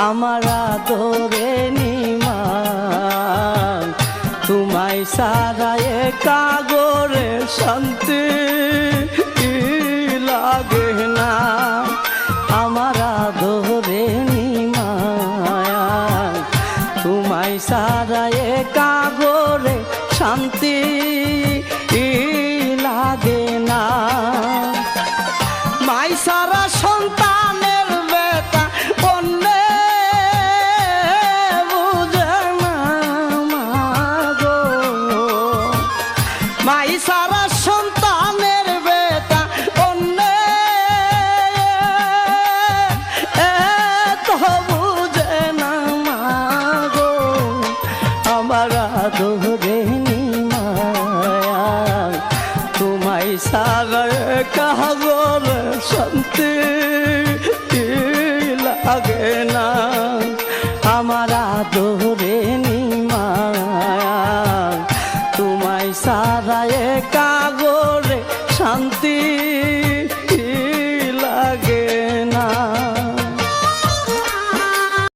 আমার আদরে নিমাই তোমায় সারা একা গোরে শান্তি লাগে না আমার আদরে নিমাই তোমায় সারা একা গোরে শান্তি লাগে না মাই সারা সন্তানের বেটা অন্যে বুঝে না মাগো মাই সারা সন্তানের বেটা অন্যে তো বুঝে না মাগো আমার আদরে তোমায় সারা কাগর শান্তি লাগে না আমার আদরে নিমাই তোমায় সারা একা